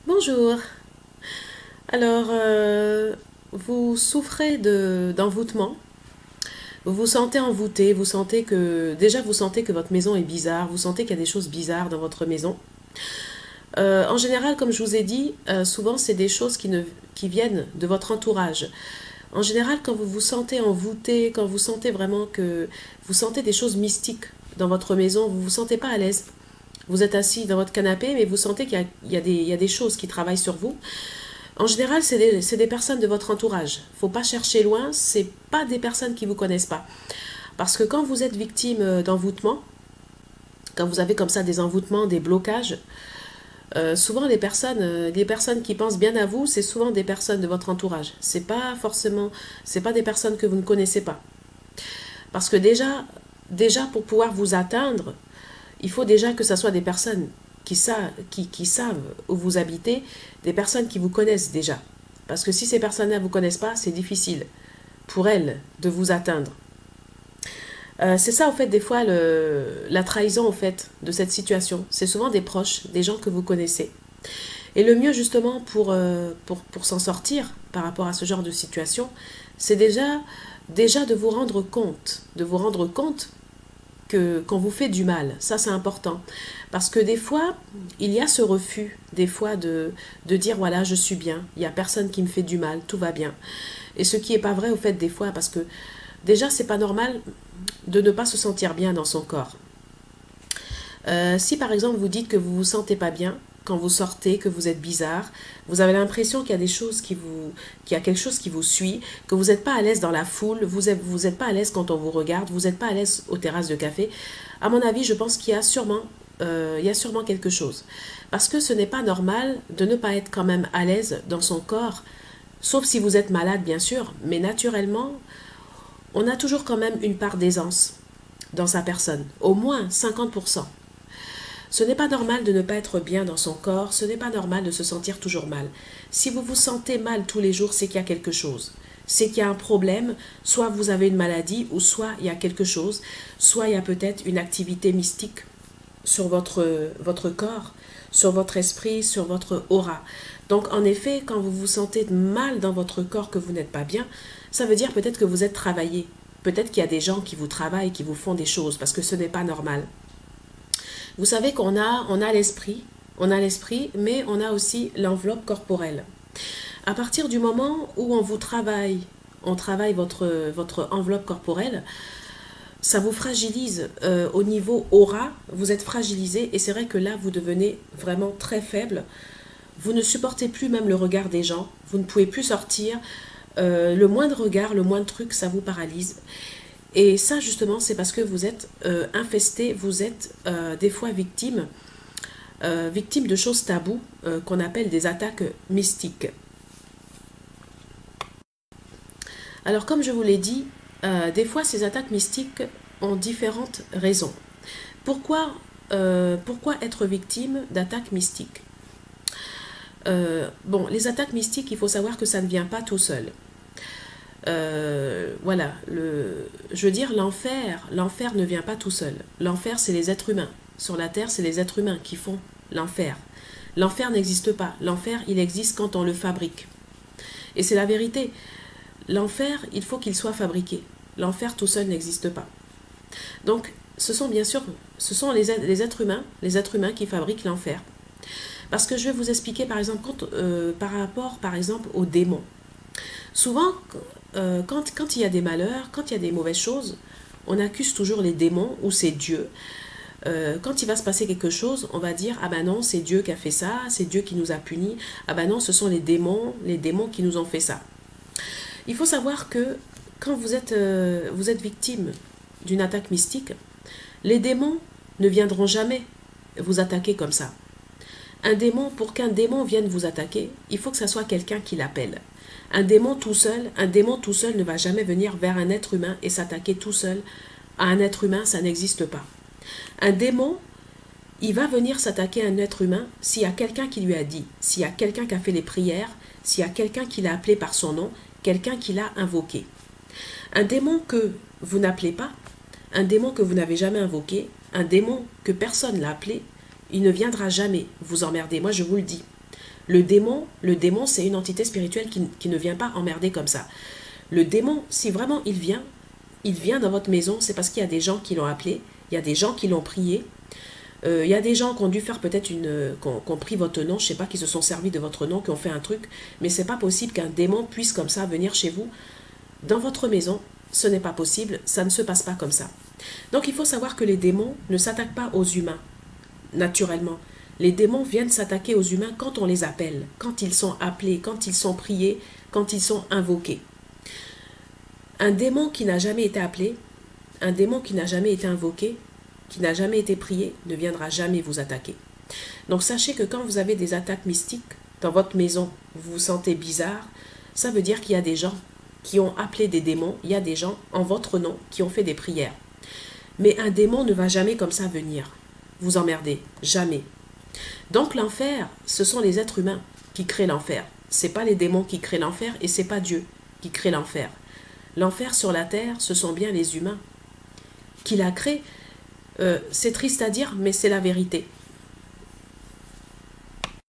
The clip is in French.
Bonjour. Alors, vous souffrez d'envoûtement. Vous vous sentez envoûté. Vous sentez que déjà vous sentez que votre maison est bizarre. Vous sentez qu'il y a des choses bizarres dans votre maison. En général, comme je vous ai dit, souvent c'est des choses qui viennent de votre entourage. En général, quand vous vous sentez envoûté, quand vous sentez vraiment que vous sentez des choses mystiques dans votre maison, vous vous sentez pas à l'aise. Vous êtes assis dans votre canapé, mais vous sentez qu'il y a des choses qui travaillent sur vous. En général, c'est des personnes de votre entourage. Faut pas chercher loin, c'est pas des personnes qui vous connaissent pas. Parce que quand vous êtes victime d'envoûtement, quand vous avez comme ça des envoûtements, des blocages, souvent les personnes qui pensent bien à vous, c'est souvent des personnes de votre entourage. C'est pas des personnes que vous ne connaissez pas. Parce que déjà pour pouvoir vous atteindre, il faut déjà que ce soit des personnes qui savent où vous habitez, des personnes qui vous connaissent déjà. Parce que si ces personnes-là ne vous connaissent pas, c'est difficile pour elles de vous atteindre. C'est ça, en fait, des fois, la trahison, en fait, de cette situation. C'est souvent des proches, des gens que vous connaissez. Et le mieux, justement, pour s'en sortir par rapport à ce genre de situation, c'est déjà de vous rendre compte qu'on vous fait du mal. Ça, c'est important. Parce que des fois, il y a ce refus, des fois, de dire, voilà, je suis bien, il n'y a personne qui me fait du mal, tout va bien. Et ce qui n'est pas vrai, au fait, des fois, parce que déjà, c'est pas normal de ne pas se sentir bien dans son corps. Si, par exemple, vous dites que vous vous sentez pas bien, quand vous sortez, que vous êtes bizarre, vous avez l'impression qu'il y a qu'il y a quelque chose qui vous suit, que vous n'êtes pas à l'aise dans la foule, vous êtes pas à l'aise quand on vous regarde, vous n'êtes pas à l'aise aux terrasses de café. À mon avis, je pense il y a sûrement quelque chose. Parce que ce n'est pas normal de ne pas être quand même à l'aise dans son corps, sauf si vous êtes malade, bien sûr, mais naturellement, on a toujours quand même une part d'aisance dans sa personne, au moins 50%. Ce n'est pas normal de ne pas être bien dans son corps, ce n'est pas normal de se sentir toujours mal. Si vous vous sentez mal tous les jours, c'est qu'il y a quelque chose. C'est qu'il y a un problème, soit vous avez une maladie, ou soit il y a quelque chose, soit il y a peut-être une activité mystique sur votre corps, sur votre esprit, sur votre aura. Donc en effet, quand vous vous sentez mal dans votre corps, que vous n'êtes pas bien, ça veut dire peut-être que vous êtes travaillé. Peut-être qu'il y a des gens qui vous travaillent, qui vous font des choses, parce que ce n'est pas normal. Vous savez on a l'esprit, mais on a aussi l'enveloppe corporelle. À partir du moment où on travaille votre enveloppe corporelle, ça vous fragilise au niveau aura, vous êtes fragilisé et c'est vrai que là vous devenez vraiment très faible. Vous ne supportez plus même le regard des gens, vous ne pouvez plus sortir, le moindre regard, le moindre truc, ça vous paralyse. Et ça, justement, c'est parce que vous êtes infesté, vous êtes des fois victime de choses taboues qu'on appelle des attaques mystiques. Alors, comme je vous l'ai dit, des fois, ces attaques mystiques ont différentes raisons. Pourquoi être victime d'attaques mystiques? Bon, les attaques mystiques, il faut savoir que ça ne vient pas tout seul. Voilà, je veux dire, l'enfer ne vient pas tout seul. L'enfer, c'est les êtres humains. Sur la terre, c'est les êtres humains qui font l'enfer. L'enfer n'existe pas. L'enfer, il existe quand on le fabrique. Et c'est la vérité. L'enfer, il faut qu'il soit fabriqué. L'enfer tout seul n'existe pas. Donc, ce sont les êtres humains qui fabriquent l'enfer. Parce que je vais vous expliquer, par exemple, par rapport, par exemple, aux démons. Souvent, quand il y a des malheurs, quand il y a des mauvaises choses, on accuse toujours les démons ou c'est Dieu. Quand il va se passer quelque chose, on va dire, ah ben non, c'est Dieu qui a fait ça, c'est Dieu qui nous a punis, ah ben non, ce sont les démons qui nous ont fait ça. Il faut savoir que quand vous êtes victime d'une attaque mystique, les démons ne viendront jamais vous attaquer comme ça. Pour qu'un démon vienne vous attaquer, il faut que ce soit quelqu'un qui l'appelle. Un démon tout seul ne va jamais venir vers un être humain et s'attaquer tout seul à un être humain, ça n'existe pas. Un démon, il va venir s'attaquer à un être humain s'il y a quelqu'un qui lui a dit, s'il y a quelqu'un qui a fait les prières, s'il y a quelqu'un qui l'a appelé par son nom, quelqu'un qui l'a invoqué. Un démon que vous n'appelez pas, un démon que vous n'avez jamais invoqué, un démon que personne l'a appelé, il ne viendra jamais vous emmerder. Moi, je vous le dis. Le démon, c'est une entité spirituelle qui ne vient pas emmerder comme ça. Le démon, si vraiment il vient dans votre maison, c'est parce qu'il y a des gens qui l'ont appelé, il y a des gens qui l'ont prié, il y a des gens qui ont dû faire peut-être qu'on prie votre nom, je sais pas, qui se sont servis de votre nom, qui ont fait un truc, mais c'est pas possible qu'un démon puisse comme ça venir chez vous, dans votre maison. Ce n'est pas possible, ça ne se passe pas comme ça. Donc il faut savoir que les démons ne s'attaquent pas aux humains, naturellement. Les démons viennent s'attaquer aux humains quand on les appelle, quand ils sont appelés, quand ils sont priés, quand ils sont invoqués. Un démon qui n'a jamais été appelé, un démon qui n'a jamais été invoqué, qui n'a jamais été prié, ne viendra jamais vous attaquer. Donc sachez que quand vous avez des attaques mystiques dans votre maison, vous vous sentez bizarre, ça veut dire qu'il y a des gens qui ont appelé des démons, il y a des gens en votre nom qui ont fait des prières. Mais un démon ne va jamais comme ça venir vous emmerder, jamais. Donc l'enfer, ce sont les êtres humains qui créent l'enfer. C'est pas les démons qui créent l'enfer et c'est pas Dieu qui crée l'enfer. L'enfer sur la terre, ce sont bien les humains qui la créent. C'est triste à dire, mais c'est la vérité.